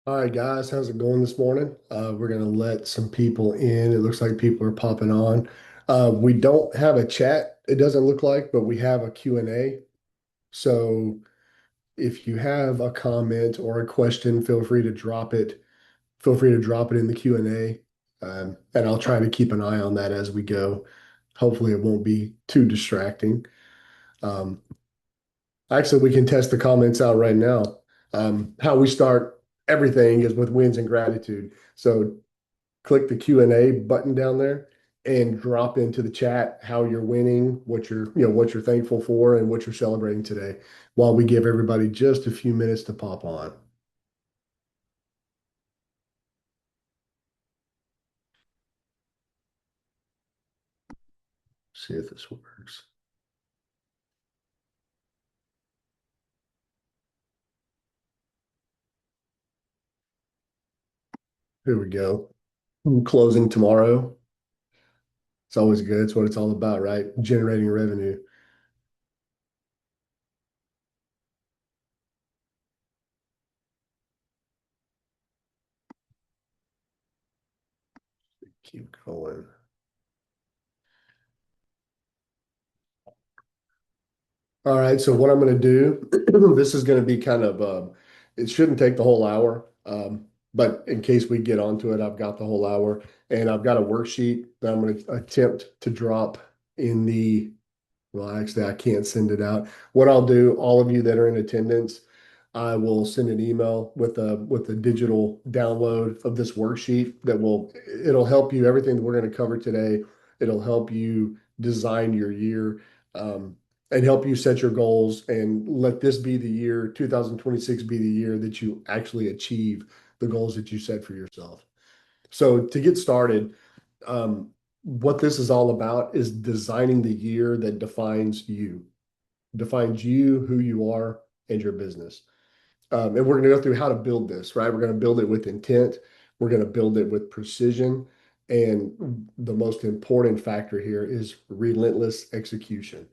All right, guys, how's it going this morning? We're going to let some people in. It looks like people are popping on. We don't have a chat, it doesn't look like, but we have a Q&A. So if you have a comment or a question, feel free to drop it. Feel free to drop it in the Q&A, and I'll try to keep an eye on that as we go. Hopefully, it won't be too distracting. Um, Actually, we can test the comments out right now. How we start everything is with wins and gratitude. So click the Q&A button down there and drop into the chat how you're winning, what you're thankful for, and what you're celebrating today while we give everybody just a few minutes to pop on. See if this works. Here we go. Closing tomorrow. It's always good. It's what it's all about, right? Generating revenue. Keep going. All right, so what I'm going to do, this is going to be kind of, it shouldn't take the whole hour, but in case we get onto it, I've got the whole hour, and I've got a worksheet that I'm going to attempt to drop in the, well, actually, I can't send it out. What I'll do, all of you that are in attendance, I will send an email with a digital download of this worksheet that it'll help you, everything that we're going to cover today. It'll help you design your year, and help you set your goals and let this be the year, 2026 be the year that you actually achieve the goals that you set for yourself. So to get started, what this is all about is designing the year that defines you, who you are, and your business. And we're going to go through how to build this, right? We're going to build it with intent. We're going to build it with precision. And the most important factor here is relentless execution.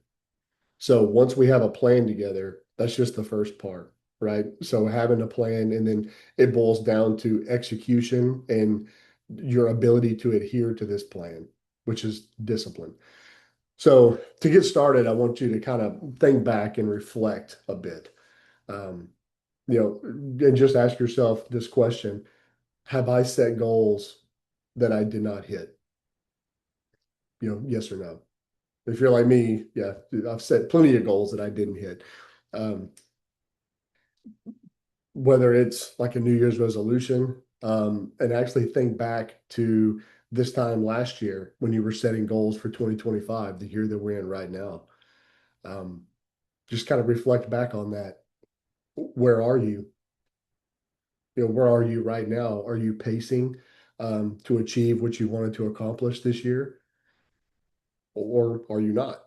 So once we have a plan together, that's just the first part, right? So having a plan, and then it boils down to execution and your ability to adhere to this plan, which is discipline. So to get started, I want you to kind of think back and reflect a bit. Um, and just ask yourself this question: have I set goals that I did not hit? Yes or no. If you're like me, yeah, I've set plenty of goals that I didn't hit. Um, whether it's like a New Year's resolution, and actually think back to this time last year when you were setting goals for 2025, the year that we're in right now. Um, just kind of reflect back on that. Where are you? Where are you right now? Are you pacing to achieve what you wanted to accomplish this year, or are you not?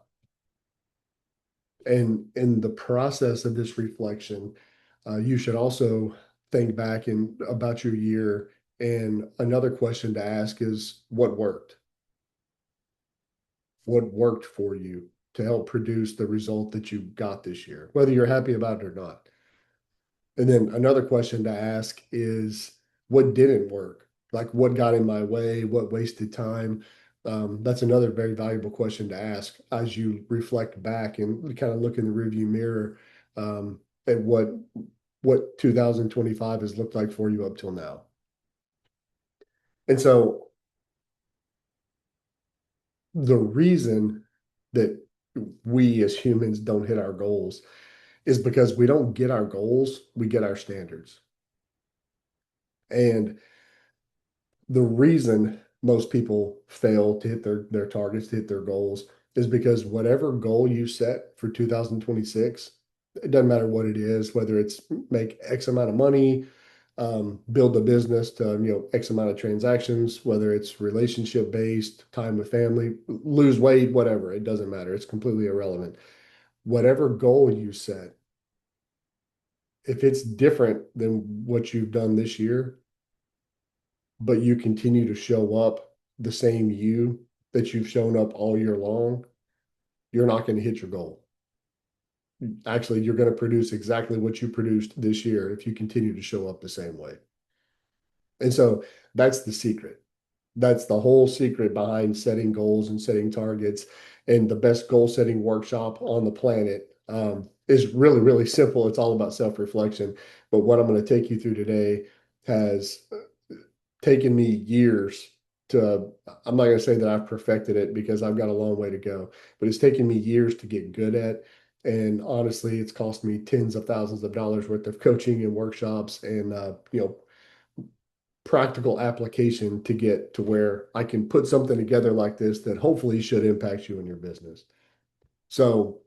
And in the process of this reflection, you should also think back about your year. And another question to ask is what worked? What worked for you to help produce the result that you got this year, whether you're happy about it or not? And then another question to ask is what didn't work? Like what got in my way? What wasted time? That's another very valuable question to ask as you reflect back and kind of look in the rearview mirror, at what 2025 has looked like for you up till now. And so the reason that we as humans don't hit our goals is because we don't get our goals, we get our standards. And the reason most people fail to hit their targets, to hit their goals, is because whatever goal you set for 2026, it doesn't matter what it is, whether it's make X amount of money, build a business to, X amount of transactions, whether it's relationship based, time with family, lose weight, whatever, it doesn't matter. It's completely irrelevant. Whatever goal you set, if it's different than what you've done this year, but you continue to show up the same you that you've shown up all year long, you're not going to hit your goal. Actually, you're going to produce exactly what you produced this year if you continue to show up the same way. And so that's the secret. That's the whole secret behind setting goals and setting targets. And the best goal setting workshop on the planet is really, really simple. It's all about self-reflection. But what I'm going to take you through today has taken me years to, I'm not going to say that I've perfected it because I've got a long way to go, but it's taken me years to get good at. And honestly, it's cost me tens of thousands of dollars worth of coaching and workshops and, practical application to get to where I can put something together like this that hopefully should impact you in your business. So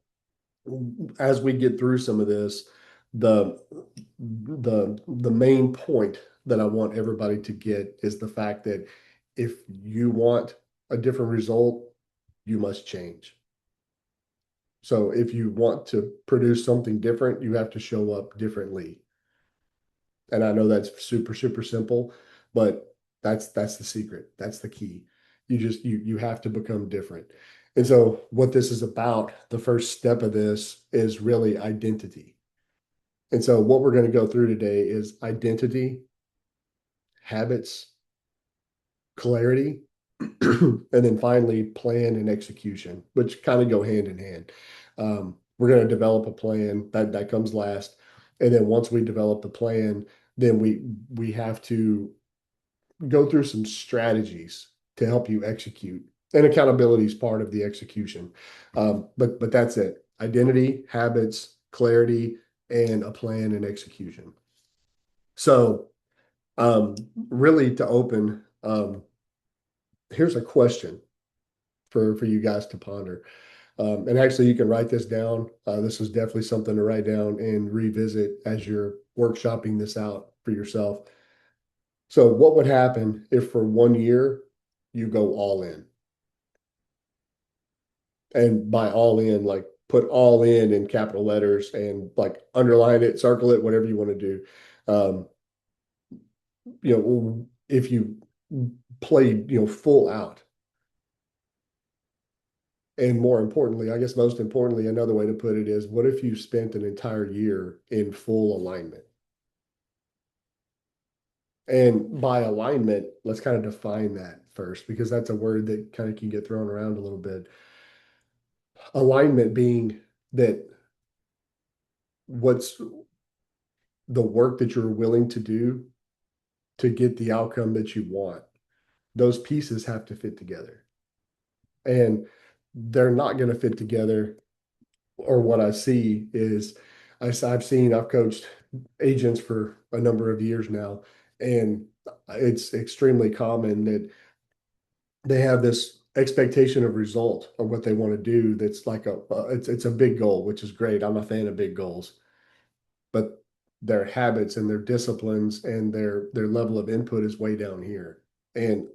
as we get through some of this, the the main point that I want everybody to get is the fact that if you want a different result, you must change. So if you want to produce something different, you have to show up differently. And I know that's super, super simple, but that's the secret. That's the key. You have to become different. And so what this is about, the first step of this is really identity. And so what we're going to go through today is identity, habits, clarity, and then finally plan and execution, which kind of go hand in hand. We're going to develop a plan that comes last. And then once we develop the plan, then we have to go through some strategies to help you execute. And accountability is part of the execution. But that's it. Identity, habits, clarity, and a plan and execution. So really to open, here's a question for you guys to ponder. And actually, you can write this down. This is definitely something to write down and revisit as you're workshopping this out for yourself. So, what would happen if for 1 year you go all in? And by all in, like put all in capital letters and like underline it, circle it, whatever you want to do. Um, if you play, full out. And more importantly, I guess most importantly, another way to put it is, what if you spent an entire year in full alignment? And by alignment, let's kind of define that first, because that's a word that kind of can get thrown around a little bit. Alignment being that what's the work that you're willing to do to get the outcome that you want. Those pieces have to fit together. And they're not going to fit together. Or what I see is I've coached agents for a number of years now, and it's extremely common that they have this expectation of result of what they want to do. That's like it's a big goal, which is great. I'm a fan of big goals, but their habits and their disciplines and their level of input is way down here, and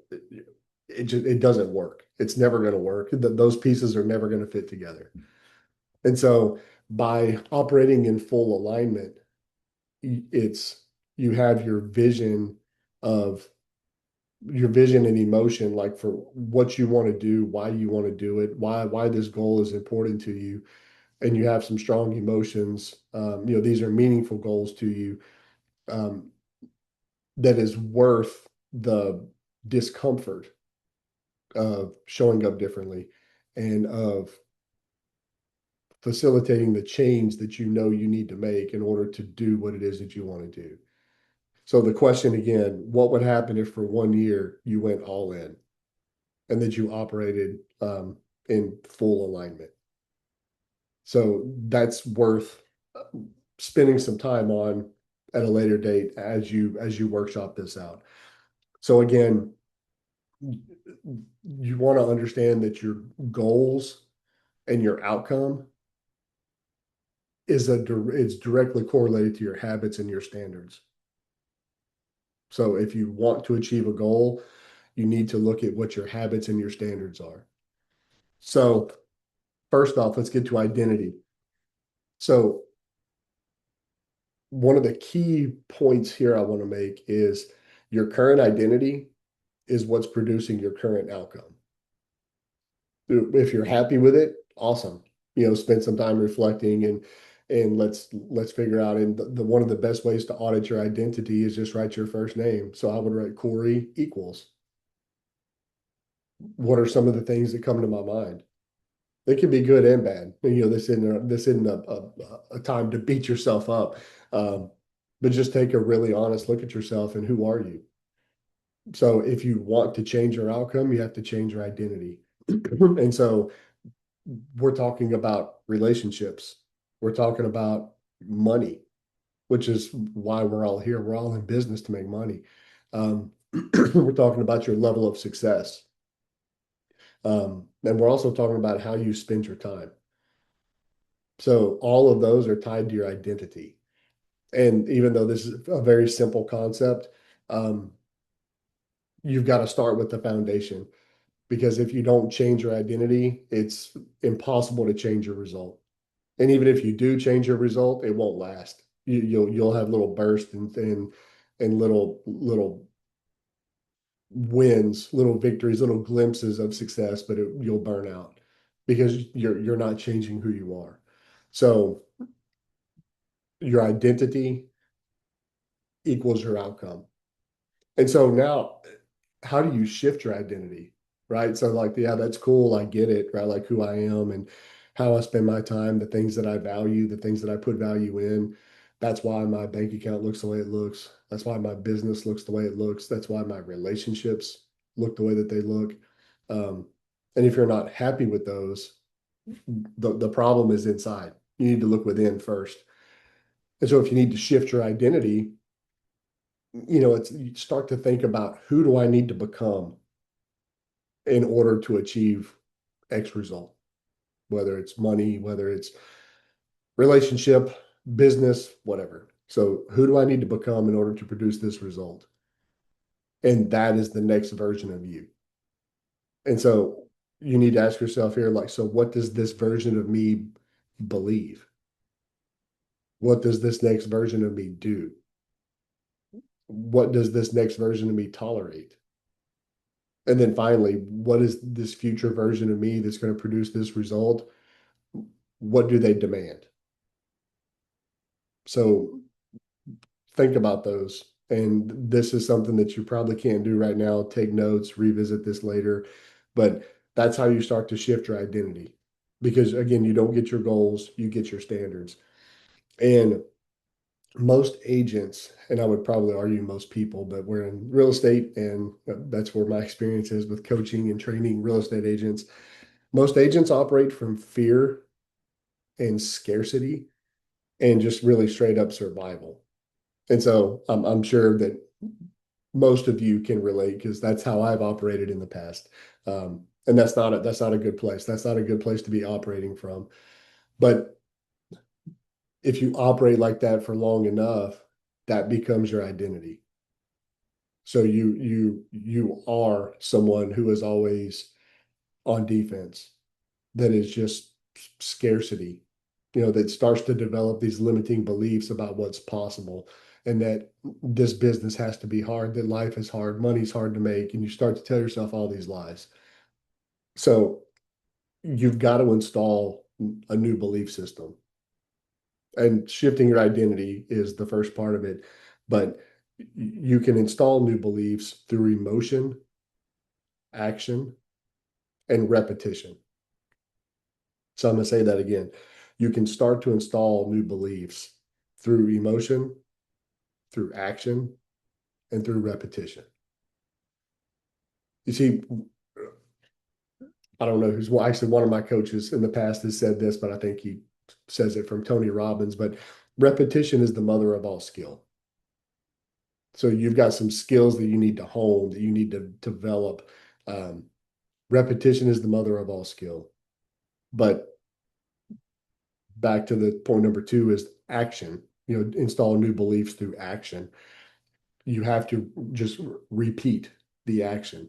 it doesn't work. It's never going to work. Those pieces are never going to fit together. And so by operating in full alignment, it's you have of your vision and emotion, like for what you want to do, why you want to do it, why this goal is important to you, and you have some strong emotions. These are meaningful goals to you, um, that is worth the discomfort of showing up differently and of facilitating the change that you know you need to make in order to do what it is that you want to do. So the question again, what would happen if for 1 year you went all in and that you operated in full alignment? So that's worth spending some time on at a later date as you workshop this out. So again, you want to understand that your goals and your outcome it's directly correlated to your habits and your standards. So if you want to achieve a goal, you need to look at what your habits and your standards are. So first off, let's get to identity. So one of the key points here I want to make is your current identity is what's producing your current outcome. If you're happy with it, awesome. Spend some time reflecting and and let's figure out. And the one of the best ways to audit your identity is just write your first name. So I would write Corey equals. What are some of the things that come to my mind? It can be good and bad. This isn't a time to beat yourself up, um, but just take a really honest look at yourself and who are you. So if you want to change your outcome, you have to change your identity. And so we're talking about relationships. We're talking about money, which is why we're all here. We're all in business to make money. Um, we're talking about your level of success. And we're also talking about how you spend your time. So all of those are tied to your identity. And even though this is a very simple concept, um, you've got to start with the foundation because if you don't change your identity, it's impossible to change your result. And even if you do change your result, it won't last. You'll have little bursts and little wins, little victories, little glimpses of success, but you'll burn out because you're not changing who you are. So your identity equals your outcome. And so now, how do you shift your identity? Right. So, like, yeah, that's cool. I get it. Right. Like who I am and how I spend my time, the things that I value, the things that I put value in. That's why my bank account looks the way it looks. That's why my business looks the way it looks. That's why my relationships look the way that they look. Um, and if you're not happy with those, the problem is inside. You need to look within first. And so, if you need to shift your identity, it's you start to think about who do I need to become in order to achieve X result, whether it's money, whether it's relationship, business, whatever. So who do I need to become in order to produce this result? And that is the next version of you. And so you need to ask yourself here, like, so what does this version of me believe? What does this next version of me do? What does this next version of me tolerate? And then finally, what is this future version of me that's going to produce this result? What do they demand? So think about those. And this is something that you probably can't do right now. Take notes, revisit this later. But that's how you start to shift your identity. Because again, you don't get your goals, you get your standards. And most agents, and I would probably argue most people, but we're in real estate, and that's where my experience is with coaching and training real estate agents. Most agents operate from fear and scarcity and just really straight up survival. And so I'm sure that most of you can relate because that's how I've operated in the past. And that's not a good place. That's not a good place to be operating from. But if you operate like that for long enough, that becomes your identity. So you are someone who is always on defense, that is just scarcity, that starts to develop these limiting beliefs about what's possible and that this business has to be hard, that life is hard, money's hard to make, and you start to tell yourself all these lies. So you've got to install a new belief system. And shifting your identity is the first part of it, but you can install new beliefs through emotion, action, and repetition. So I'm going to say that again. You can start to install new beliefs through emotion, through action, and through repetition. You see, I don't know who's actually one of my coaches in the past has said this, but I think he says it from Tony Robbins. But repetition is the mother of all skill. So you've got some skills that you need to hone, that you need to develop. Um, Repetition is the mother of all skill. But back to the point number two is action. Install new beliefs through action. You have to just repeat the action.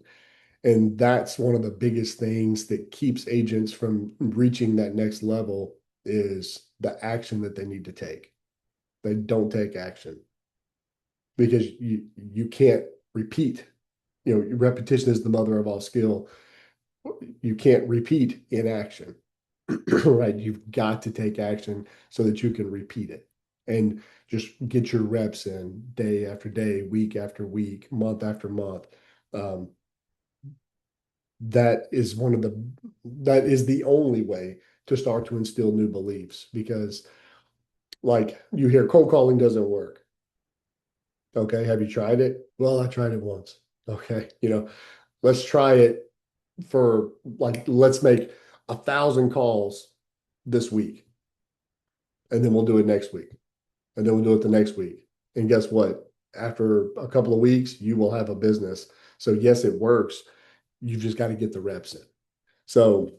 And that's one of the biggest things that keeps agents from reaching that next level is the action that they need to take. They don't take action because you can't repeat. Repetition is the mother of all skill. You can't repeat inaction. right? You've got to take action so that you can repeat it and just get your reps in day after day, week after week, month after month. Um, that is one of that is the only way to start to instill new beliefs because like you hear cold calling doesn't work. Okay, have you tried it? Well, I tried it once. Okay, let's try it for like let's make 1,000 calls this week, and then we'll do it next week, and then we'll do it the next week. And guess what? After a couple of weeks, you will have a business. So yes, it works. You've just got to get the reps in. So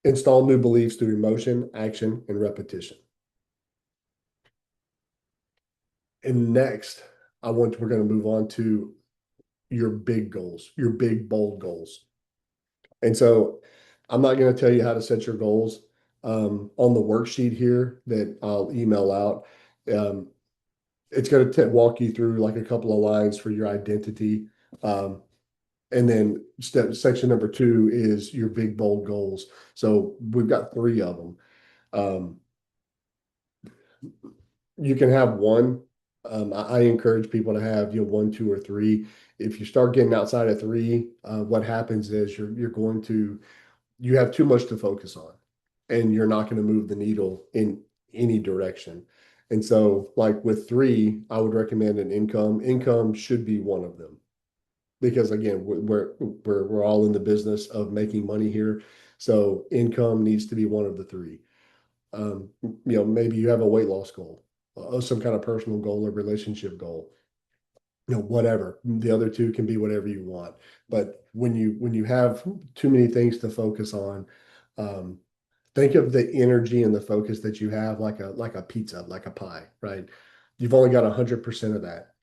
install new beliefs through emotion, action, and repetition. And next, we're going to move on to your big goals, your big, bold goals. And so I'm not going to tell you how to set your goals. On the worksheet here that I'll email out, um, it's going to walk you through like a couple of lines for your identity. Um, and then section number 2 is your big, bold goals. So we've got 3 of them. Um, you can have one. I encourage people to have, 1, 2, or 3. If you start getting outside of 3, what happens is you have too much to focus on, and you're not going to move the needle in any direction. And so, like with 3, I would recommend an income. Income should be one of them because again, we're all in the business of making money here. So income needs to be one of the 3. Maybe you have a weight loss goal, some kind of personal goal or relationship goal, whatever. The other 2 can be whatever you want. But when you have too many things to focus on, um, think of the energy and the focus that you have like a pizza, like a pie, right? You've only got 100% of that.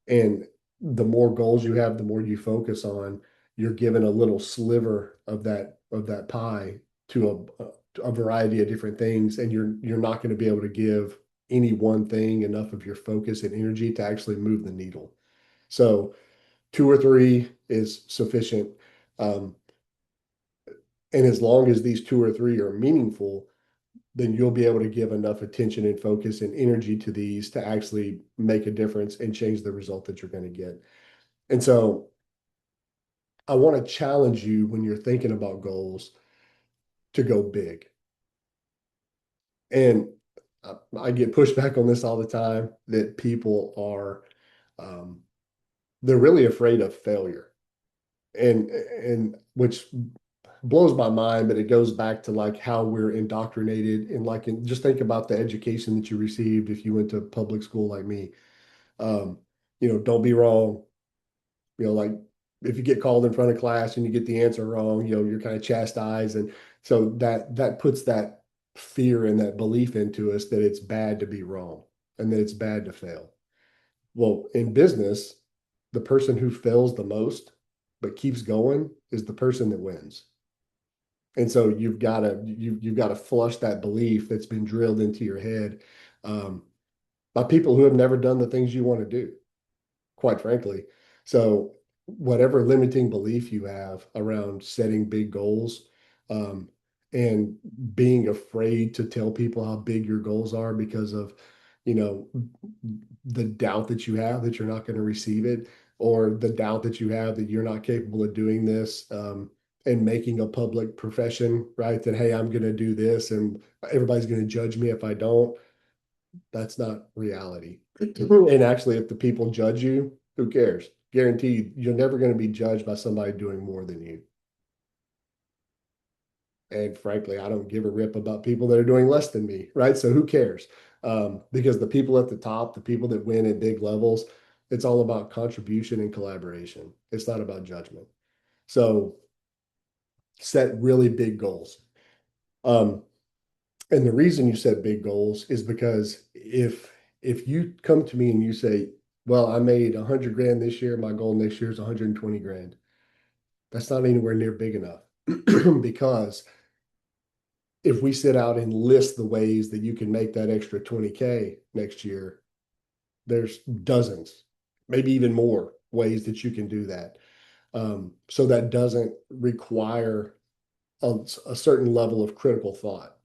And the more goals you have, the more you focus on, you're given a little sliver of that pie to a variety of different things, and you're not going to be able to give any one thing enough of your focus and energy to actually move the needle. So 2 or 3 is sufficient. Um, and as long as these 2 or 3 are meaningful, then you'll be able to give enough attention and focus and energy to these to actually make a difference and change the result that you're going to get. And so I want to challenge you when you're thinking about goals to go big. And I get pushback on this all the time that people um, they're really afraid of failure. And which blows my mind, but it goes back to like how we're indoctrinated and like just think about the education that you received if you went to public school like me. Um, don't be wrong. Like if you get called in front of class and you get the answer wrong, you're kind of chastised. And so that puts that fear and that belief into us that it's bad to be wrong and that it's bad to fail. Well, in business, the person who fails the most but keeps going is the person that wins. And so you've got to flush that belief that's been drilled into your head um, by people who have never done the things you want to do, quite frankly. So whatever limiting belief you have around setting big goals, um, and being afraid to tell people how big your goals are because of, you know, the doubt that you have that you're not going to receive it, or the doubt that you have that you're not capable of doing this, and making a public profession, right? That, hey, I'm going to do this and everybody's going to judge me if I don't. That's not reality. And actually, if the people judge you, who cares? Guaranteed, you're never going to be judged by somebody doing more than you. And frankly, I don't give a rip about people that are doing less than me, right? So who cares? Because the people at the top, the people that win at big levels, it's all about contribution and collaboration. It's not about judgment. So set really big goals. Um, and the reason you set big goals is because if you come to me and you say, well, I made 100 grand this year, my goal next year is 120 grand. That's not anywhere near big enough because if we sit out and list the ways that you can make that extra 20K next year, there's dozens, maybe even more ways that you can do that. So that doesn't require a certain level of critical thought.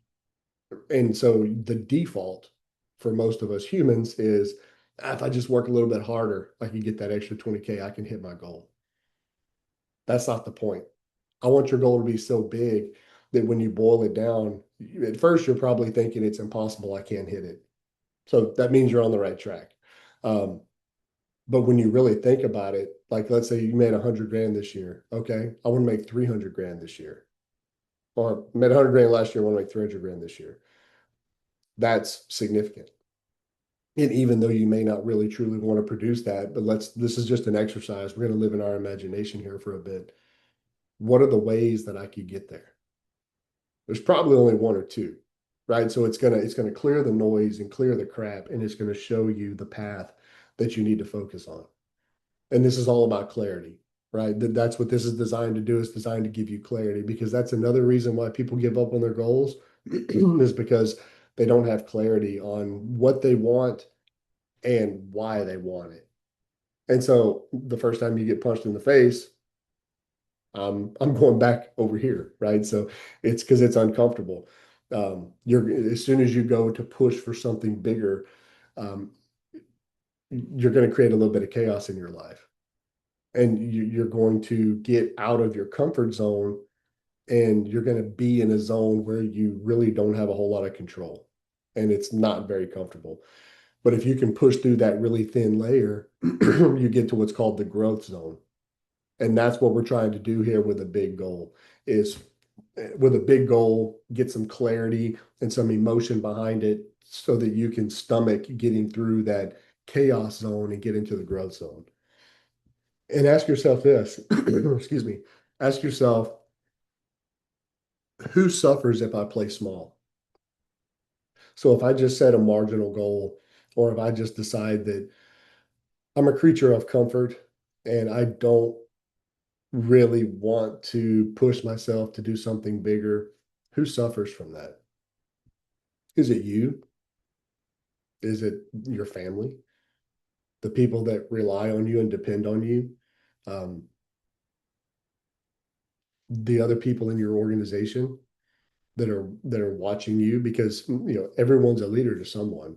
And so the default for most of us humans is, if I just work a little bit harder, I can get that extra 20K, I can hit my goal. That's not the point. I want your goal to be so big that when you boil it down, at first you're probably thinking it's impossible, I can't hit it. So that means you're on the right track. Um, but when you really think about it, like let's say you made 100 grand this year. Okay, I want to make 300 grand this year. Or made 100 grand last year, I want to make 300 grand this year. That's significant. And even though you may not really truly want to produce that, but this is just an exercise. We're going to live in our imagination here for a bit. What are the ways that I could get there? There's probably only one or two, right? So it's gonna clear the noise and clear the crap, and it's gonna show you the path that you need to focus on. And this is all about clarity, right? That's what this is designed to do. Is designed to give you clarity, because that's another reason why people give up on their goals is because they don't have clarity on what they want and why they want it. And so the first time you get punched in the face, I'm going back over here, right? So it's because it's uncomfortable. You're as soon as you go to push for something bigger, um, you're going to create a little bit of chaos in your life, and you're going to get out of your comfort zone, and you're going to be in a zone where you really don't have a whole lot of control, and it's not very comfortable. But if you can push through that really thin layer, you get to what's called the growth zone. And that's what we're trying to do here with a big goal is with a big goal, get some clarity and some emotion behind it so that you can stomach getting through that chaos zone and get into the growth zone. And ask yourself this, excuse me, ask yourself, who suffers if I play small? So if I just set a marginal goal, or if I just decide that I'm a creature of comfort and I don't really want to push myself to do something bigger, who suffers from that? Is it you? Is it your family? The people that rely on you and depend on you? Um, the other people in your organization that are watching you, because everyone's a leader to someone.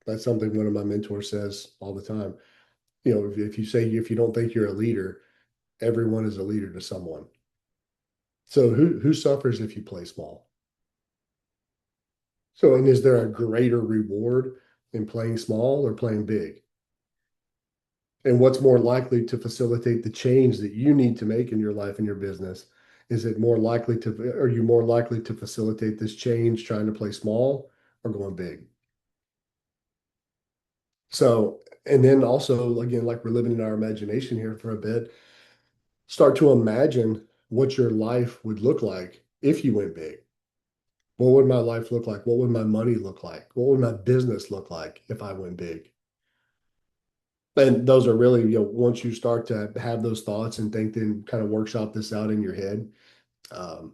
That's something one of my mentors says all the time. If you say if you don't think you're a leader, everyone is a leader to someone. So who suffers if you play small? So, and is there a greater reward in playing small or playing big? And what's more likely to facilitate the change that you need to make in your life and your business? Is it more likely to, are you more likely to facilitate this change trying to play small or going big? So, and then also, again, like we're living in our imagination here for a bit, start to imagine what your life would look like if you went big. What would my life look like? What would my money look like? What would my business look like if I went big? And those are really, once you start to have those thoughts and think, then kind of workshop this out in your head, um,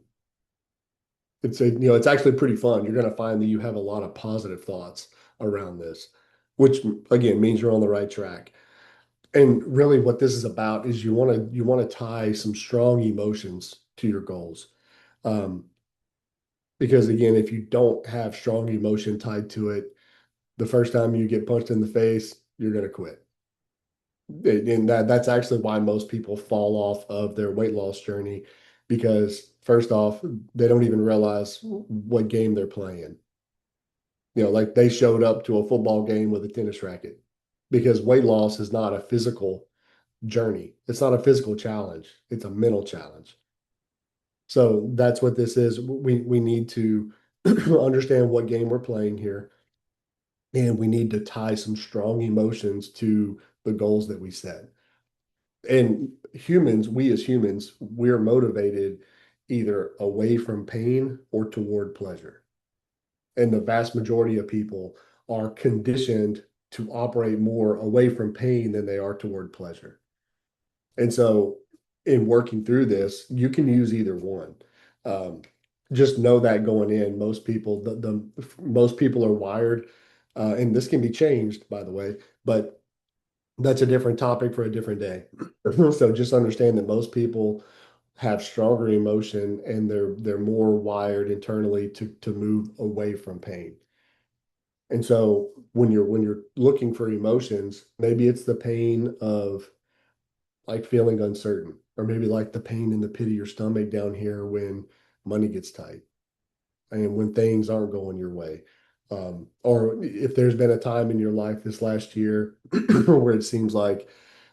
it's actually pretty fun. You're going to find that you have a lot of positive thoughts around this, which again means you're on the right track. And really what this is about is you want to tie some strong emotions to your goals. Um, because again, if you don't have strong emotion tied to it, the first time you get punched in the face, you're going to quit. And that's actually why most people fall off of their weight loss journey, because first off, they don't even realize what game they're playing. Like they showed up to a football game with a tennis racket, because weight loss is not a physical journey. It's not a physical challenge. It's a mental challenge. So that's what this is. We need to understand what game we're playing here, and we need to tie some strong emotions to the goals that we set. And we as humans, we're motivated either away from pain or toward pleasure. And the vast majority of people are conditioned to operate more away from pain than they are toward pleasure. And so, in working through this, you can use either one. Um, just know that going in, the most people are wired, and this can be changed, by the way, but that's a different topic for a different day. So just understand that most people have stronger emotion and they're more wired internally to move away from pain. And so when you're looking for emotions, maybe it's the pain of like feeling uncertain, or maybe like the pain in the pit of your stomach down here when money gets tight and when things aren't going your way. Or if there's been a time in your life this last year where it seems like,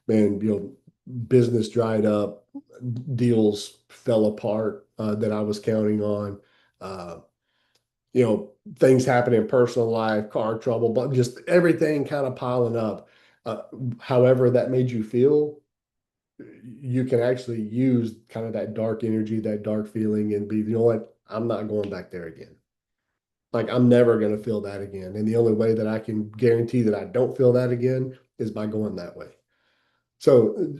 man, business dried up, deals fell apart that I was counting on. Uh, Things happen in personal life, car trouble, but just everything kind of piling up. Uh, However that made you feel, you can actually use kind of that dark energy, that dark feeling, and be, you know what, I'm not going back there again. Like I'm never going to feel that again. And the only way that I can guarantee that I don't feel that again is by going that way. So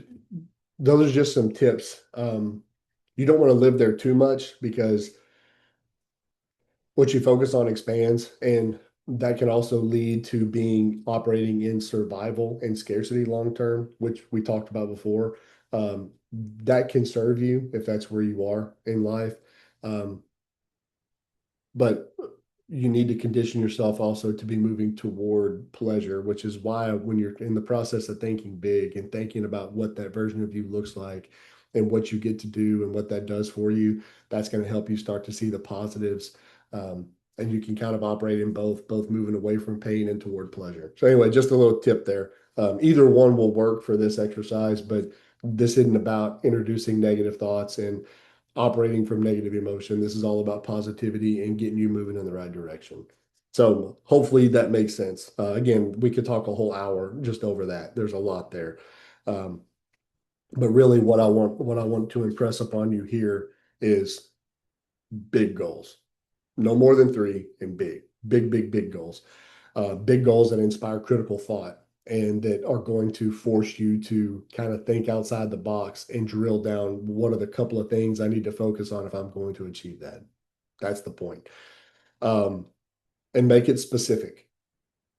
those are just some tips. You don't want to live there too much because what you focus on expands, and that can also lead to being operating in survival and scarcity long term, which we talked about before. That can serve you if that's where you are in life. Um, but you need to condition yourself also to be moving toward pleasure, which is why when you're in the process of thinking big and thinking about what that version of you looks like and what you get to do and what that does for you, that's going to help you start to see the positives. And you can kind of operate in both moving away from pain and toward pleasure. So anyway, just a little tip there. Either one will work for this exercise, but this isn't about introducing negative thoughts and operating from negative emotion. This is all about positivity and getting you moving in the right direction. So hopefully that makes sense. Again, we could talk a whole hour just over that. There's a lot there. Um, but really what I want to impress upon you here is big goals. No more than three, and big goals. Big goals that inspire critical thought and that are going to force you to kind of think outside the box and drill down what are the couple of things I need to focus on if I'm going to achieve that. That's the point. Um, and make it specific.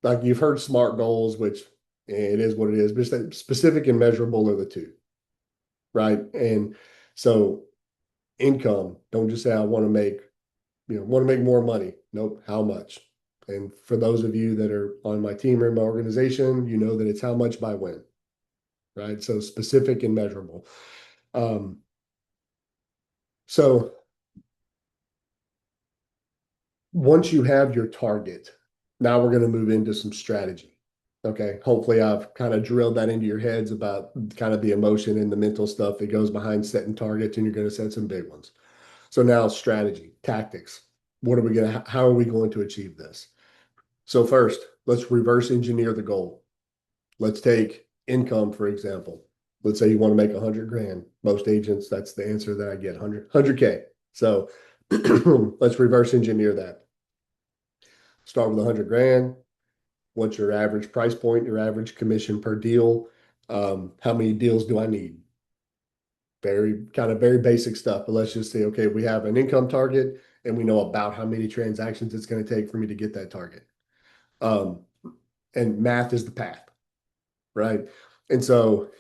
Like you've heard SMART goals, which it is what it is, but specific and measurable are the two, right? And so income, don't just say I want to make more money. Nope. How much? And for those of you that are on my team or in my organization, you know that it's how much by when, right? So specific and measurable. Um, so once you have your target, now we're going to move into some strategy. Okay. Hopefully I've kind of drilled that into your heads about kind of the emotion and the mental stuff that goes behind setting targets, and you're going to set some big ones. So now strategy, tactics. How are we going to achieve this? So first, let's reverse engineer the goal. Let's take income, for example. Let's say you want to make 100 grand. Most agents, that's the answer that I get, 100K. So let's reverse engineer that. Start with 100 grand. What's your average price point, your average commission per deal? How many deals do I need? Very basic stuff, but let's just say, okay, we have an income target and we know about how many transactions it's going to take for me to get that target. Um, and math is the path, right? And so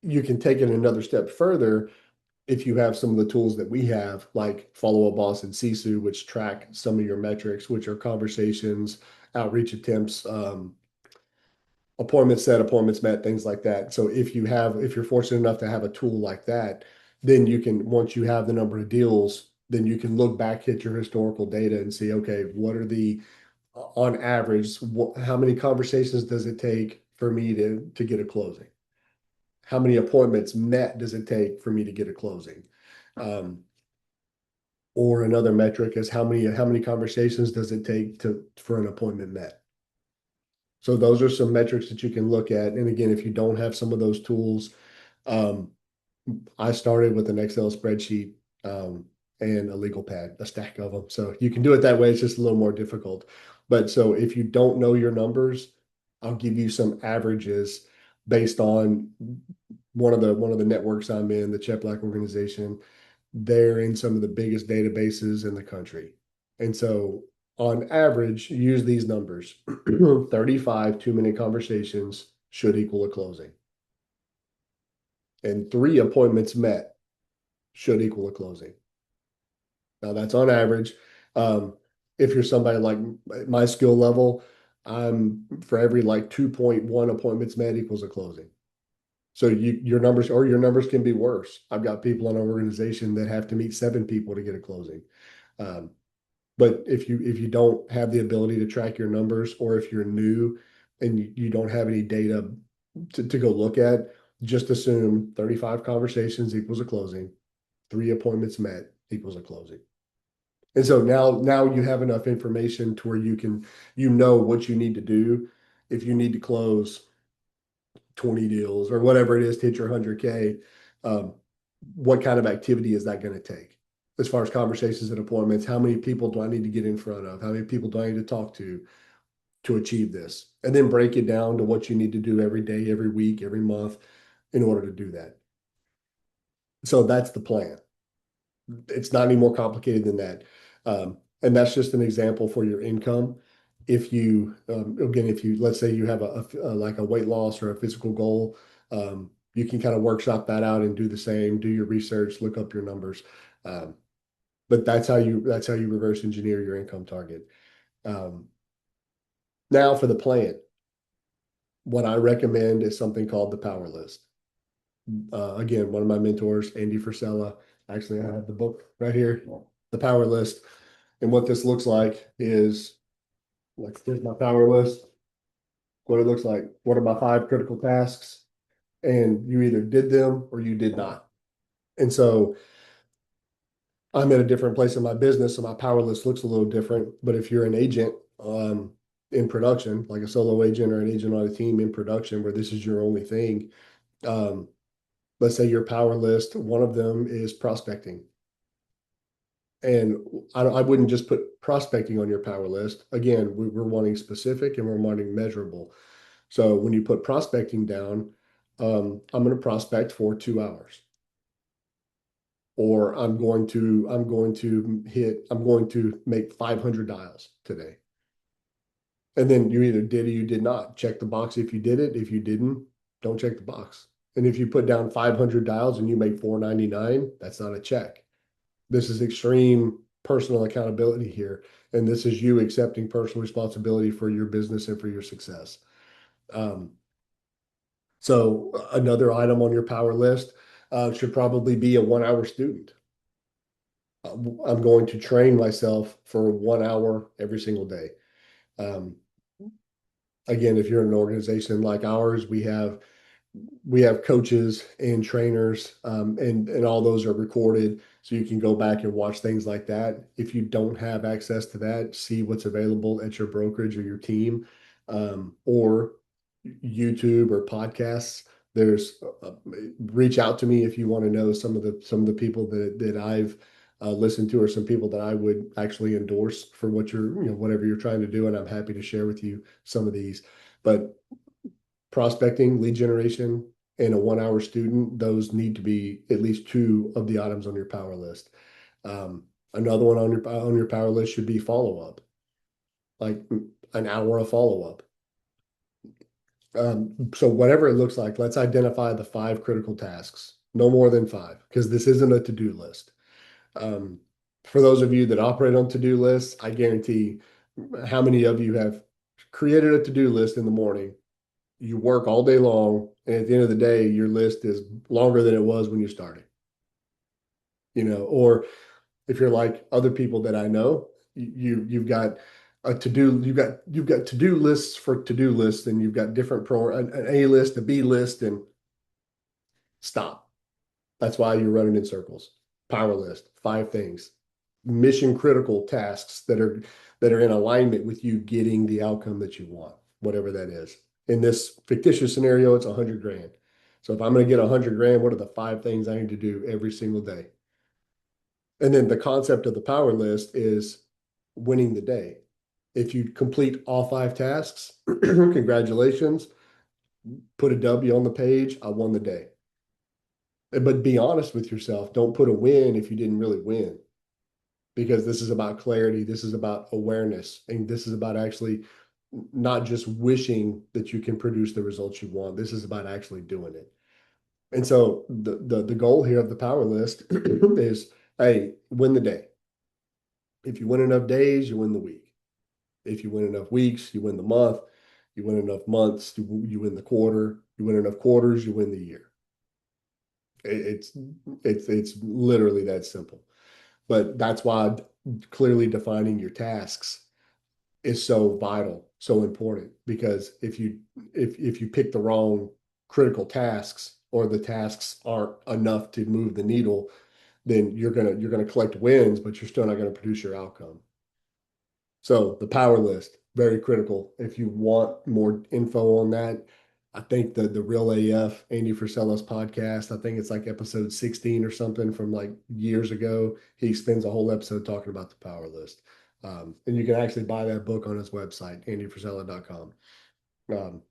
you can take it another step further if you have some of the tools that we have, like Follow Up Boss and Sisu, which track some of your metrics, which are conversations, outreach attempts, appointments set, appointments met, things like that. So if you're fortunate enough to have a tool like that, then you can, once you have the number of deals, then you can look back at your historical data and see, okay, what are on average, how many conversations does it take for me to get a closing? How many appointments met does it take for me to get a closing? Um, or another metric is how many conversations does it take for an appointment met? So those are some metrics that you can look at. And again, if you don't have some of those tools, um, I started with an Excel spreadsheet and a legal pad, a stack of them. So you can do it that way. It's just a little more difficult. But so if you don't know your numbers, I'll give you some averages based on one of the networks I'm in, the Chet Black organization. They're in some of the biggest databases in the country. And so on average, use these numbers. 35 2-minute conversations should equal a closing. and 3 appointments met should equal a closing. Now that's on average. Um, if you're somebody like my skill level, I'm for every like 2.1 appointments met equals a closing. So your numbers or your numbers can be worse. I've got people in our organization that have to meet 7 people to get a closing. Um, but if you don't have the ability to track your numbers, or if you're new and you don't have any data to go look at, just assume 35 conversations equals a closing, 3 appointments met equals a closing. And so now you have enough information to where you know what you need to do if you need to close 20 deals or whatever it is to hit your 100K. Um, what kind of activity is that going to take? As far as conversations and appointments, how many people do I need to get in front of? How many people do I need to talk to achieve this? And then break it down to what you need to do every day, every week, every month in order to do that. So that's the plan. It's not any more complicated than that. And that's just an example for your income. If you, again, if you, let's say you have like a weight loss or a physical goal, you can kind of workshop that out and do the same, do your research, look up your numbers. Um, but that's how you reverse engineer your income target. Um, Now for the plan, what I recommend is something called the power list. Again, one of my mentors, Andy Frisella, actually, I have the book right here, The Power List. And what this looks like is like, here's my power list. What it looks like. What are my 5 critical tasks? And you either did them or you did not. And so I'm at a different place in my business, so my power list looks a little different. But if you're an agent in production, like a solo agent or an agent on a team in production where this is your only thing, um, let's say your power list, one of them is prospecting. And I wouldn't just put prospecting on your power list. Again, we're wanting specific and we're wanting measurable. So when you put prospecting down, I'm going to prospect for 2 hours, or I'm going to make 500 dials today. And then you either did or you did not. Check the box if you did it. If you didn't, don't check the box. And if you put down 500 dials and you make 499, that's not a check. This is extreme personal accountability here. And this is you accepting personal responsibility for your business and for your success. Um, so another item on your power list should probably be a 1 hour student. I'm going to train myself for 1 hour every single day. Um, again, if you're in an organization like ours, we have coaches and trainers, and all those are recorded, so you can go back and watch things like that. If you don't have access to that, see what's available at your brokerage or your team, or YouTube or podcasts. There's reach out to me if you want to know some of the people that I've listened to, or some people that I would actually endorse for whatever you're trying to do, and I'm happy to share with you some of these. But prospecting, lead generation, and a 1 hour student, those need to be at least 2 of the items on your power list. Another one on your power list should be follow up, like an hour of follow up. So whatever it looks like, let's identify the 5 critical tasks, no more than 5, because this isn't a to-do list. Um, for those of you that operate on to-do lists, I guarantee how many of you have created a to-do list in the morning. You work all day long, and at the end of the day, your list is longer than it was when you started. Or if you're like other people that I know, you've got you've got to-do lists for to-do lists, and you've got different an A list, a B list, and stop. That's why you're running in circles. Power list, 5 things, mission critical tasks that are in alignment with you getting the outcome that you want, whatever that is. In this fictitious scenario, it's 100 grand. So if I'm going to get 100 grand, what are the 5 things I need to do every single day? And then the concept of the power list is winning the day. If you complete all 5 tasks, congratulations, put a W on the page. I won the day. But be honest with yourself. Don't put a win if you didn't really win, because this is about clarity. This is about awareness. And this is about actually not just wishing that you can produce the results you want. This is about actually doing it. And so the goal here of the power list is, hey, win the day. If you win enough days, you win the week. If you win enough weeks, you win the month. You win enough months, you win the quarter. You win enough quarters, you win the year. It's it's literally that simple. But that's why clearly defining your tasks is so vital, so important. Because if you pick the wrong critical tasks or the tasks aren't enough to move the needle, then you're gonna collect wins, but you're still not gonna produce your outcome. So the power list, very critical. If you want more info on that, I think the Real AF Andy Frisella's podcast, I think it's like episode 16 or something from like years ago. He spends a whole episode talking about the power list. And you can actually buy that book on his website, andyfrisella.com,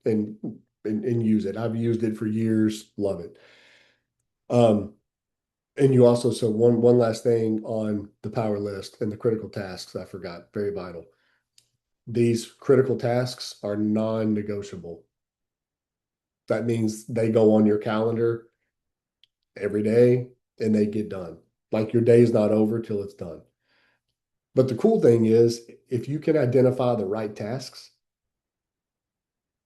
and, and use it. I've used it for years, love it. Um, and you also, so one last thing on the power list and the critical tasks I forgot, very vital. These critical tasks are non-negotiable. That means they go on your calendar every day and they get done. Like your day is not over till it's done. But the cool thing is, if you can identify the right tasks,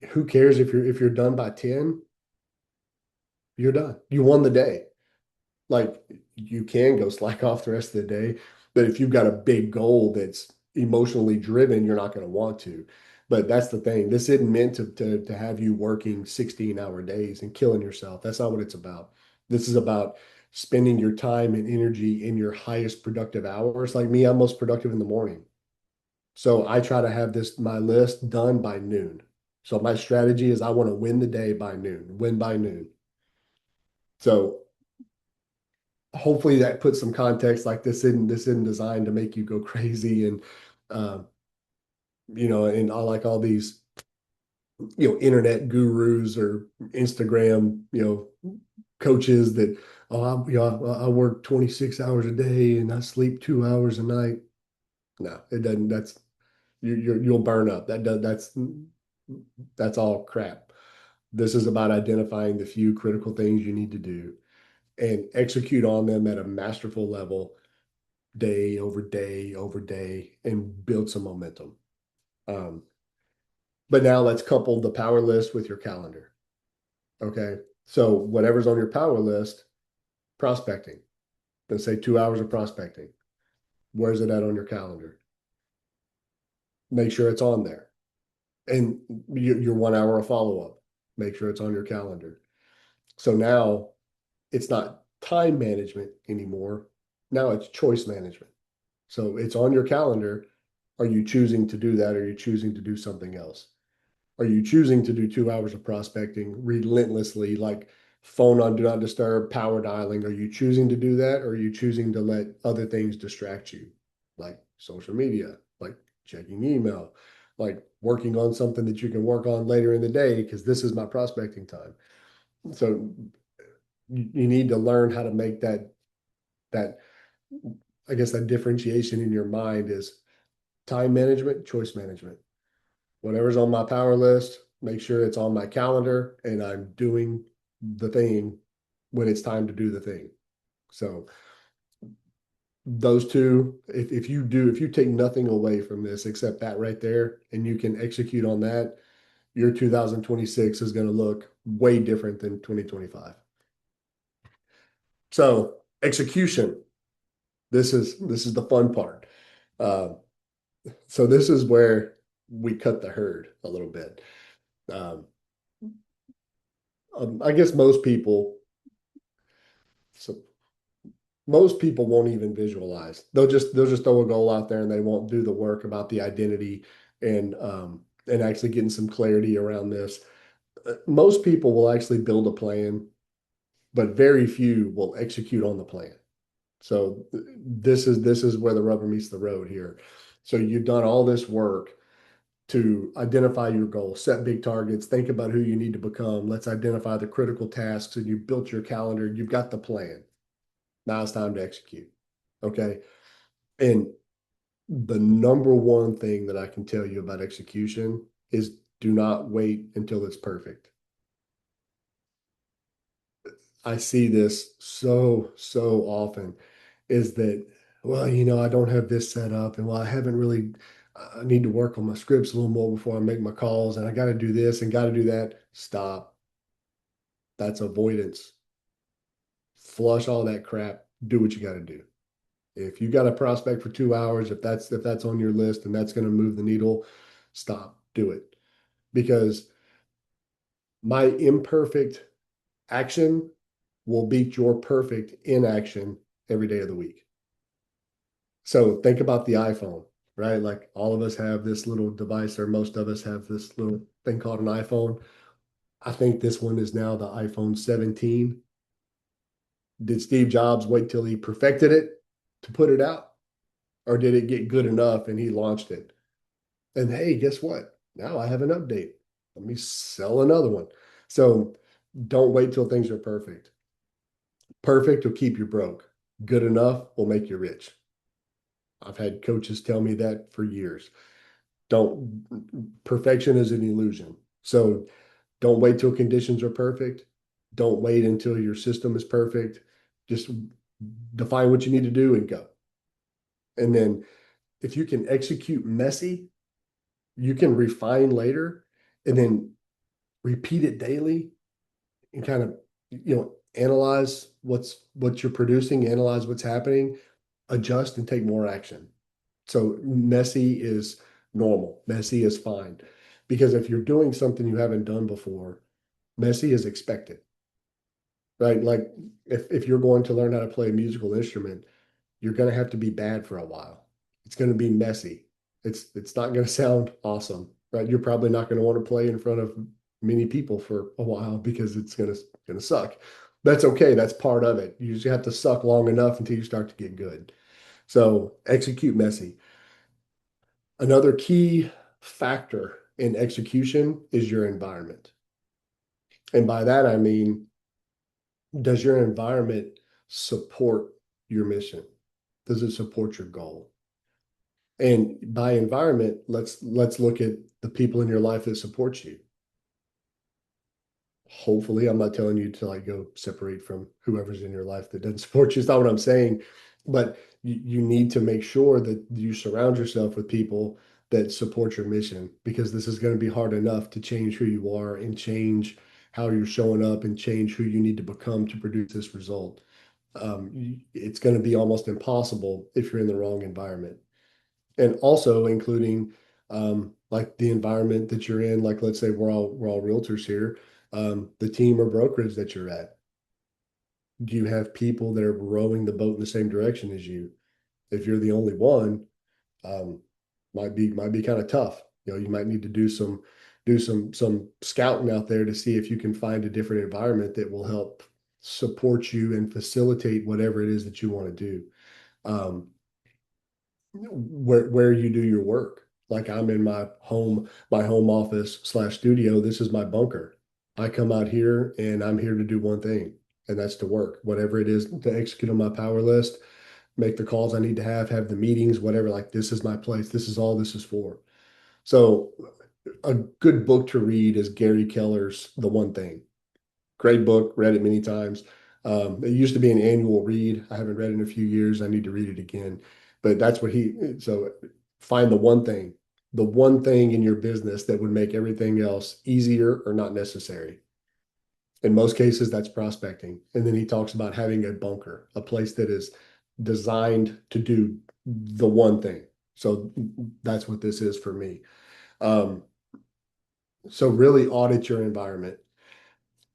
who cares if you're done by 10, you're done. You won the day. Like you can go slack off the rest of the day, but if you've got a big goal that's emotionally driven, you're not going to want to. But that's the thing. This isn't meant to have you working 16-hour days and killing yourself. That's not what it's about. This is about spending your time and energy in your highest productive hours. Like me, I'm most productive in the morning. So I try to have this my list done by noon. So my strategy is I want to win the day by noon, win by noon. So hopefully that puts some context. Like this isn't designed to make you go crazy and uh, and I like all these internet gurus or Instagram coaches that, oh I work 26 hours a day and I sleep 2 hours a night. No, it doesn't. That's you'll burn up. That's all crap. This is about identifying the few critical things you need to do and execute on them at a masterful level, day over day over day, and build some momentum. Um, but now let's couple the power list with your calendar. Okay. So whatever's on your power list, prospecting. Let's say 2 hours of prospecting. Where's it at on your calendar? Make sure it's on there. And your 1 hour of follow-up. Make sure it's on your calendar. So now it's not time management anymore. Now it's choice management. So it's on your calendar. Are you choosing to do that? Or are you choosing to do something else? Are you choosing to do 2 hours of prospecting relentlessly, like phone on do not disturb, power dialing? Are you choosing to do that? Or are you choosing to let other things distract you, like social media, like checking email, like working on something that you can work on later in the day because this is my prospecting time. So you need to learn how to make that I guess that differentiation in your mind is time management, choice management. Whatever's on my power list, make sure it's on my calendar and I'm doing the thing when it's time to do the thing. So those two, if you take nothing away from this except that right there, and you can execute on that, your 2026 is going to look way different than 2025. So execution, this is the fun part. Uh, so this is where we cut the herd a little bit. Um, I guess so most people won't even visualize. They'll just throw a goal out there and they won't do the work about the identity and actually getting some clarity around this. Most people will actually build a plan, but very few will execute on the plan. So this is where the rubber meets the road here. So you've done all this work to identify your goals, set big targets, think about who you need to become. Let's identify the critical tasks, and you built your calendar. You've got the plan. Now it's time to execute. Okay. And the number one thing that I can tell you about execution is do not wait until it's perfect. I see this so often is that, well, I don't have this set up, and well, I haven't really, I need to work on my scripts a little more before I make my calls, and I got to do this and got to do that. Stop. That's avoidance. Flush all that crap. Do what you got to do. If you got a prospect for 2 hours, if that's on your list and that's going to move the needle, stop. Do it. Because my imperfect action will beat your perfect inaction every day of the week. So think about the iPhone, right? Like all of us have this little device, or most of us have this little thing called an iPhone. I think this one is now the iPhone 17. Did Steve Jobs wait till he perfected it to put it out? Or did it get good enough and he launched it? And hey, guess what? Now I have an update. Let me sell another one. So don't wait till things are perfect. Perfect will keep you broke. Good enough will make you rich. I've had coaches tell me that for years. Don't Perfection is an illusion. So don't wait till conditions are perfect. Don't wait until your system is perfect. Just define what you need to do and go. And then if you can execute messy, you can refine later and then repeat it daily and kind of, analyze what you're producing, analyze what's happening, adjust and take more action. So messy is normal. Messy is fine. Because if you're doing something you haven't done before, messy is expected, right? Like if you're going to learn how to play a musical instrument, you're going to have to be bad for a while. It's going to be messy. It's not going to sound awesome, right? You're probably not going to want to play in front of many people for a while because it's going to suck. That's okay. That's part of it. You just have to suck long enough until you start to get good. So execute messy. Another key factor in execution is your environment. And by that, I mean, does your environment support your mission? Does it support your goal? And by environment, let's look at the people in your life that support you. Hopefully, I'm not telling you to like go separate from whoever's in your life that doesn't support you. It's not what I'm saying, but you need to make sure that you surround yourself with people that support your mission because this is going to be hard enough to change who you are and change how you're showing up and change who you need to become to produce this result. It's going to be almost impossible if you're in the wrong environment. And also including like the environment that you're in, like let's say we're all realtors here, the team or brokerage that you're at. Do you have people that are rowing the boat in the same direction as you? If you're the only one, um, might be kind of tough. You might need to do some scouting out there to see if you can find a different environment that will help support you and facilitate whatever it is that you want to do. Um, where you do your work. Like I'm in my home office slash studio. This is my bunker. I come out here and I'm here to do one thing, and that's to work, whatever it is to execute on my power list, make the calls I need to have the meetings, whatever. Like this is my place. This is all this is for. So a good book to read is Gary Keller's The One Thing. Great book, read it many times. It used to be an annual read. I haven't read it in a few years. I need to read it again. But that's what so find the one thing in your business that would make everything else easier or not necessary. In most cases, that's prospecting. And then he talks about having a bunker, a place that is designed to do the one thing. So that's what this is for me. Um, so really audit your environment.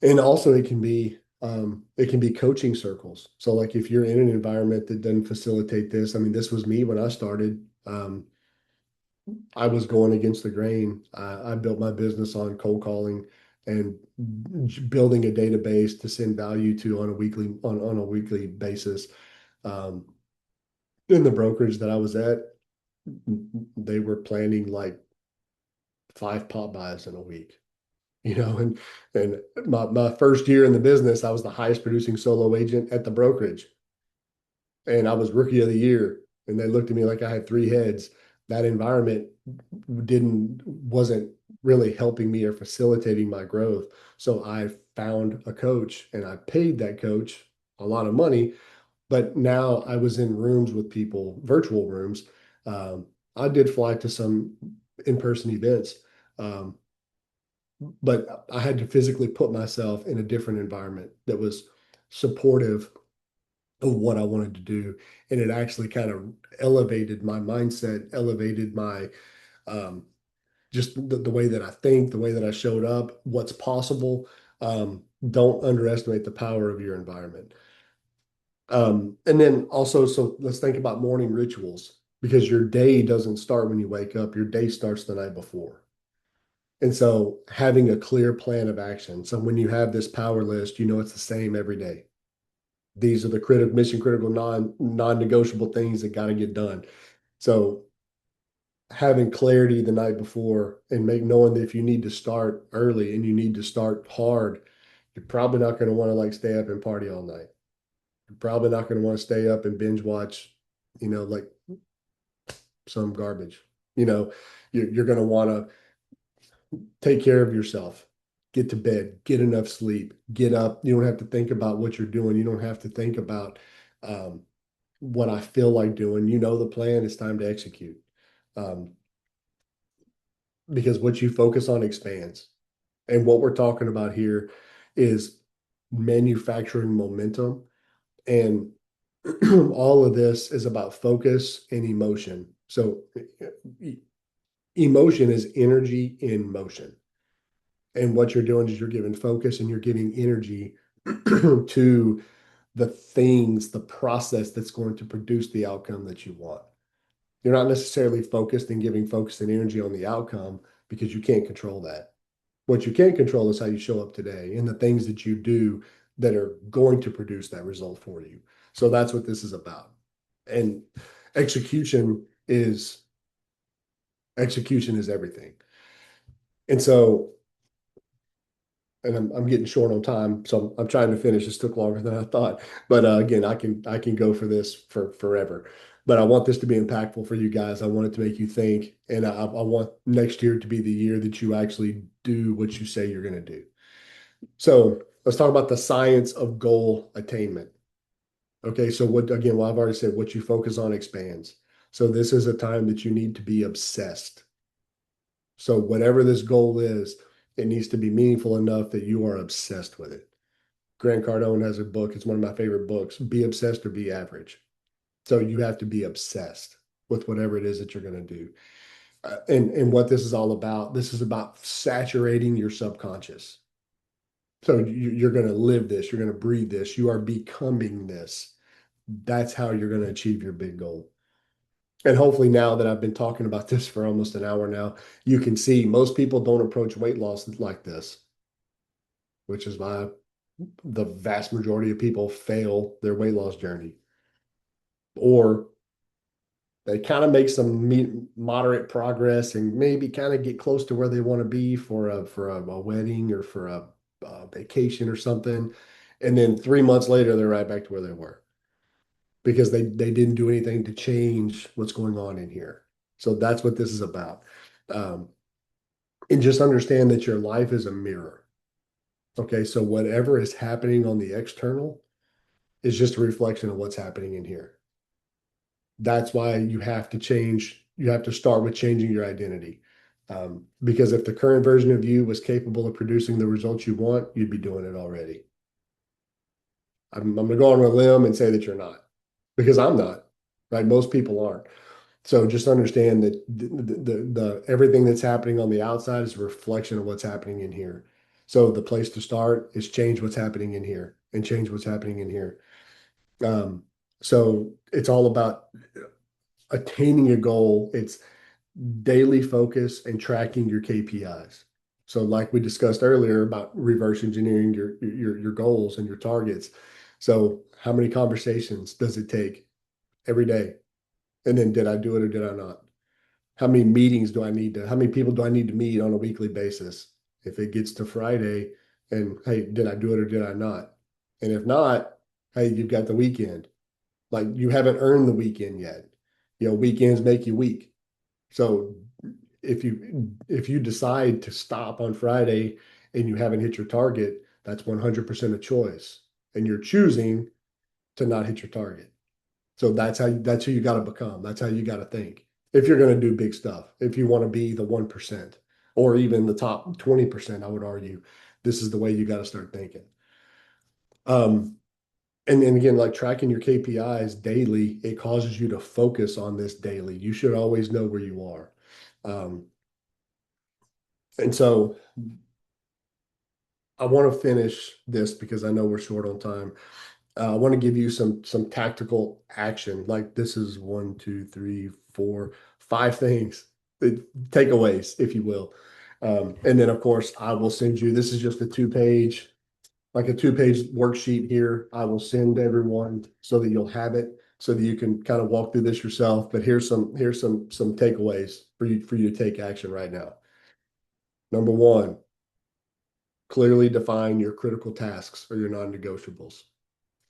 And also it can be coaching circles. So like if you're in an environment that doesn't facilitate this, I mean, this was me when I started. I was going against the grain. I built my business on cold calling and building a database to send value to on a weekly basis. Um, in the brokerage that I was at, they were planning like 5 pop buys in a week. And my first year in the business, I was the highest producing solo agent at the brokerage, and I was rookie of the year. And they looked at me like I had three heads. That environment wasn't really helping me or facilitating my growth. So I found a coach and I paid that coach a lot of money. But now I was in rooms with people, virtual rooms. Um, I did fly to some in-person events, um, but I had to physically put myself in a different environment that was supportive of what I wanted to do. And it actually kind of elevated my mindset, elevated my um, just the way that I think, the way that I showed up, what's possible. Don't underestimate the power of your environment. And then also, so let's think about morning rituals because your day doesn't start when you wake up, your day starts the night before. And so having a clear plan of action. So when you have this power list, you know it's the same every day. These are the mission critical, non-negotiable things that got to get done. So having clarity the night before and make knowing that if you need to start early and you need to start hard, you're probably not going to want to like stay up and party all night. You're probably not going to want to stay up and binge watch, like some garbage. You know, you're going to want to take care of yourself, get to bed, get enough sleep, get up. You don't have to think about what you're doing. You don't have to think about um, what I feel like doing. You know the plan. It's time to execute. Um, because what you focus on expands. And what we're talking about here is manufacturing momentum. And all of this is about focus and emotion. So emotion is energy in motion. And what you're doing is you're giving focus and you're giving energy to the things, the process that's going to produce the outcome that you want. You're not necessarily focused and giving focus and energy on the outcome because you can't control that. What you can control is how you show up today and the things that you do that are going to produce that result for you. So that's what this is about. And execution is execution is everything. And so, and I'm getting short on time, so I'm trying to finish. This took longer than I thought, but again, I can go for this for forever. But I want this to be impactful for you guys. I want it to make you think, and I want next year to be the year that you actually do what you say you're going to do. So let's talk about the science of goal attainment. Okay, so what again? Well, I've already said what you focus on expands. So this is a time that you need to be obsessed. So whatever this goal is, it needs to be meaningful enough that you are obsessed with it. Grant Cardone has a book. It's one of my favorite books. Be obsessed or be average. So you have to be obsessed with whatever it is that you're going to do. And what this is all about, this is about saturating your subconscious. So you're going to live this, you're going to breathe this, you are becoming this. That's how you're going to achieve your big goal. And hopefully, now that I've been talking about this for almost an hour now, you can see most people don't approach weight loss like this, which is why the vast majority of people fail their weight loss journey. Or they kind of make some moderate progress and maybe kind of get close to where they want to be for a wedding or for a vacation or something. And then 3 months later, they're right back to where they were because they didn't do anything to change what's going on in here. So that's what this is about. Um, and just understand that your life is a mirror. Okay, so whatever is happening on the external is just a reflection of what's happening in here. That's why you have to change. You have to start with changing your identity. Because if the current version of you was capable of producing the results you want, you'd be doing it already. I'm going to go on a limb and say that you're not, because I'm not, right? Most people aren't. So just understand that the everything that's happening on the outside is a reflection of what's happening in here. So the place to start is change what's happening in here and change what's happening in here. Um, so it's all about attaining a goal. It's daily focus and tracking your KPIs. So like we discussed earlier about reverse engineering your goals and your targets. So how many conversations does it take every day? And then did I do it or did I not? How many meetings do I need to, how many people do I need to meet on a weekly basis? If it gets to Friday and hey, did I do it or did I not? And if not, hey, you've got the weekend. Like you haven't earned the weekend yet. Weekends make you weak. So if you decide to stop on Friday and you haven't hit your target, That's 100% a choice. And you're choosing to not hit your target. So that's who you got to become. That's how you got to think. If you're going to do big stuff, if you want to be the 1% or even the top 20%, I would argue this is the way you got to start thinking. Um, and again, like tracking your KPIs daily, it causes you to focus on this daily. You should always know where you are. Um, and so I want to finish this because I know we're short on time. I want to give you some tactical action. Like this is one, two, three, four, five things, takeaways, if you will. And then of course I will send you. This is just a two-page worksheet here. I will send everyone so that you'll have it, so that you can kind of walk through this yourself. But here's some takeaways for you to take action right now. Number one, clearly define your critical tasks or your non-negotiables.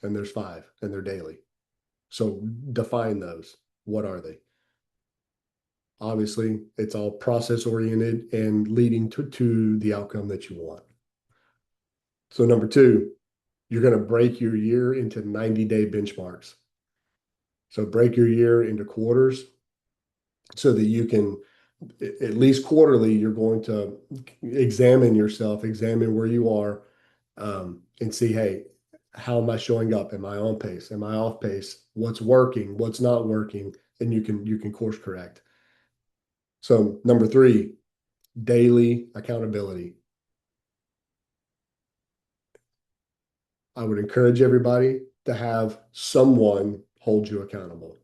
And there's five, and they're daily. So define those. What are they? Obviously, it's all process oriented and leading to the outcome that you want. So number two, you're going to break your year into 90-day benchmarks. So break your year into quarters so that you can, at least quarterly, you're going to examine yourself, examine where you are, and see, hey, how am I showing up? Am I on pace? Am I off pace? What's working? What's not working? And you can course correct. So number three, daily accountability. I would encourage everybody to have someone hold you accountable.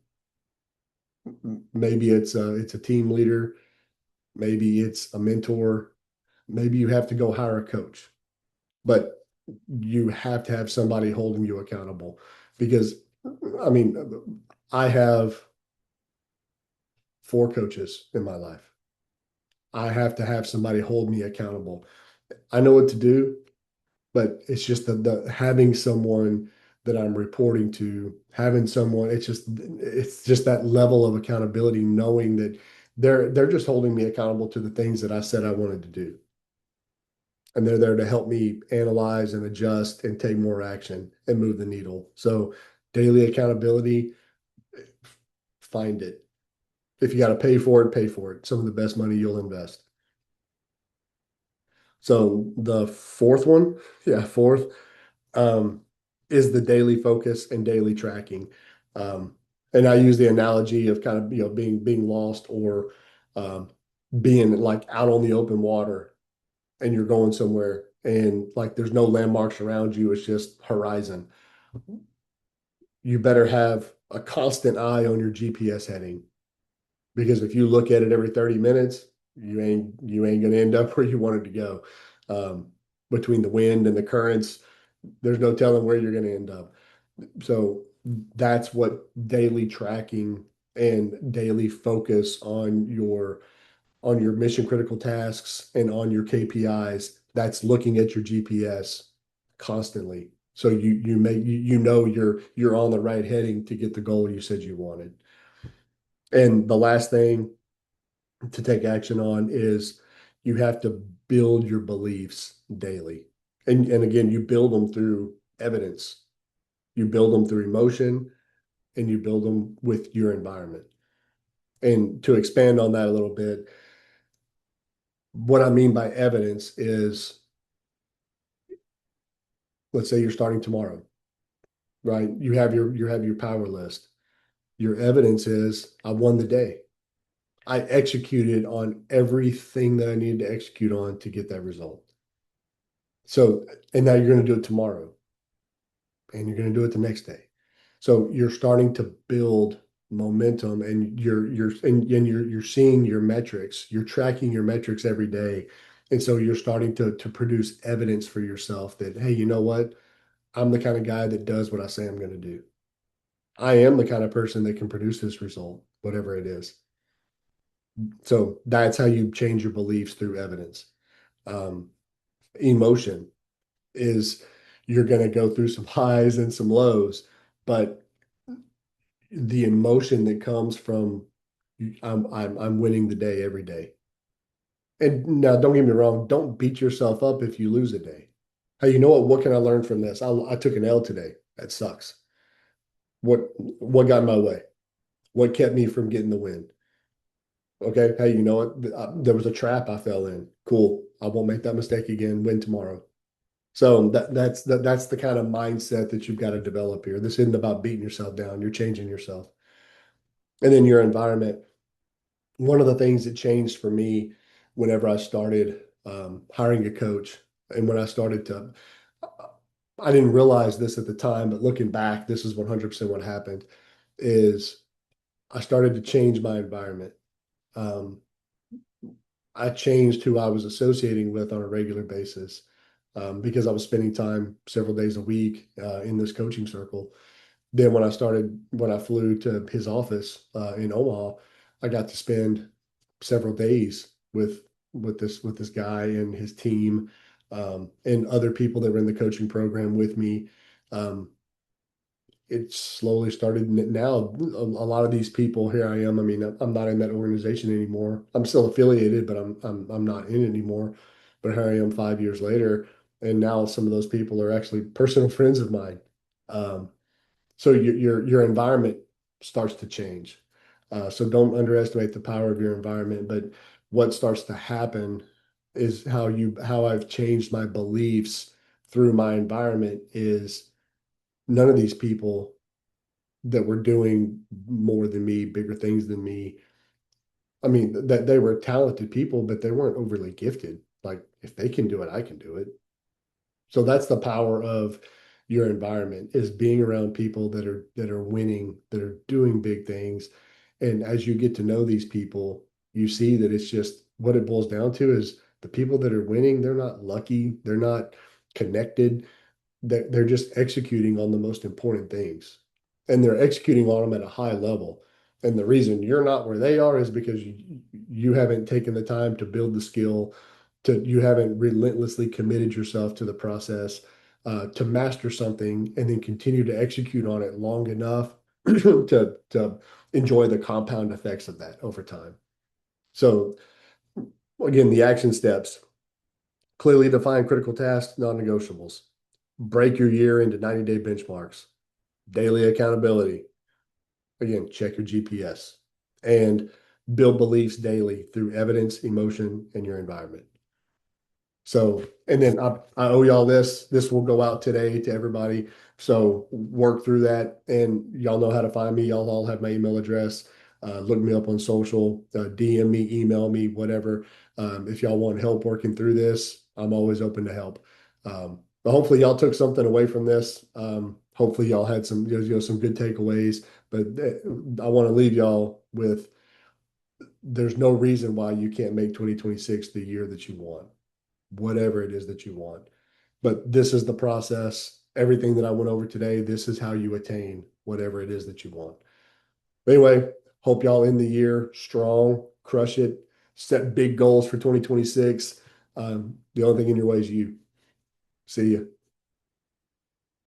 Maybe it's a team leader, maybe it's a mentor, maybe you have to go hire a coach, but you have to have somebody holding you accountable because I mean, I have four coaches in my life. I have to have somebody hold me accountable. I know what to do, but it's just the having someone that I'm reporting to, having someone, it's just that level of accountability, knowing that they're just holding me accountable to the things that I said I wanted to do. And they're there to help me analyze and adjust and take more action and move the needle. So daily accountability, find it. If you got to pay for it, pay for it. Some of the best money you'll invest. So the fourth one, yeah, fourth, um, is the daily focus and daily tracking. Um, and I use the analogy of kind of, being lost or um, being like out on the open water and you're going somewhere and like there's no landmarks around you, it's just horizon. You better have a constant eye on your GPS heading because if you look at it every 30 minutes, you ain't gonna end up where you wanted to go. Um, Between the wind and the currents, there's no telling where you're gonna end up. So that's what daily tracking and daily focus on your mission critical tasks and on your KPIs, that's looking at your GPS constantly. So you know you're on the right heading to get the goal you said you wanted. And the last thing to take action on is you have to build your beliefs daily. And again, you build them through evidence. You build them through emotion and you build them with your environment. And to expand on that a little bit, what I mean by evidence is, let's say you're starting tomorrow, right? You have your power list. Your evidence is I won the day. I executed on everything that I needed to execute on to get that result. So, and now you're going to do it tomorrow and you're going to do it the next day. So you're starting to build momentum and you're seeing your metrics, you're tracking your metrics every day. And so you're starting to produce evidence for yourself that, hey, you know what? I'm the kind of guy that does what I say I'm going to do. I am the kind of person that can produce this result, whatever it is. So that's how you change your beliefs through evidence. Um, Emotion is you're going to go through some highs and some lows, but the emotion that comes from I'm winning the day every day. And now don't get me wrong, don't beat yourself up if you lose a day. Hey, you know what? What can I learn from this? I took an L today. That sucks. What got in my way? What kept me from getting the win? Okay. Hey, you know what? There was a trap I fell in. Cool. I won't make that mistake again. Win tomorrow. So that's the kind of mindset that you've got to develop here. This isn't about beating yourself down. You're changing yourself. And then your environment. One of the things that changed for me whenever I started hiring a coach, and when I started to, I didn't realize this at the time, but looking back, this is 100% what happened, is I started to change my environment. Um, I changed who I was associating with on a regular basis because I was spending time several days a week in this coaching circle. Then when I flew to his office in Omaha, I got to spend several days with this guy and his team, and other people that were in the coaching program with me. Um, it slowly started now. A lot of these people, here I am. I mean, I'm not in that organization anymore. I'm still affiliated, but I'm not in it anymore. But here I am 5 years later, and now some of those people are actually personal friends of mine. Um, so your environment starts to change. So don't underestimate the power of your environment. But what starts to happen is how I've changed my beliefs through my environment is none of these people that were doing more than me, bigger things than me. I mean, that they were talented people, but they weren't overly gifted. Like if they can do it, I can do it. So that's the power of your environment is being around people that are winning, that are doing big things. And as you get to know these people, you see that it's just what it boils down to is the people that are winning, they're not lucky, they're not connected, they're just executing on the most important things. And they're executing on them at a high level. And the reason you're not where they are is because you haven't taken the time to build the skill, you haven't relentlessly committed yourself to the process to master something and then continue to execute on it long enough to enjoy the compound effects of that over time. So again, the action steps: clearly define critical tasks, non-negotiables. Break your year into 90-day benchmarks. Daily accountability. Again, check your GPS and build beliefs daily through evidence, emotion, and your environment. So, and then I owe y'all this. This will go out today to everybody. So work through that, and y'all know how to find me. Y'all all have my email address. Look me up on social, DM me, email me, whatever. If y'all want help working through this, I'm always open to help. But hopefully y'all took something away from this. Hopefully y'all had some good takeaways. But I want to leave y'all with there's no reason why you can't make 2026 the year that you want, whatever it is that you want. But this is the process. Everything that I went over today, this is how you attain whatever it is that you want. But anyway, hope y'all end the year strong, crush it, set big goals for 2026. The only thing in your way is you. See you.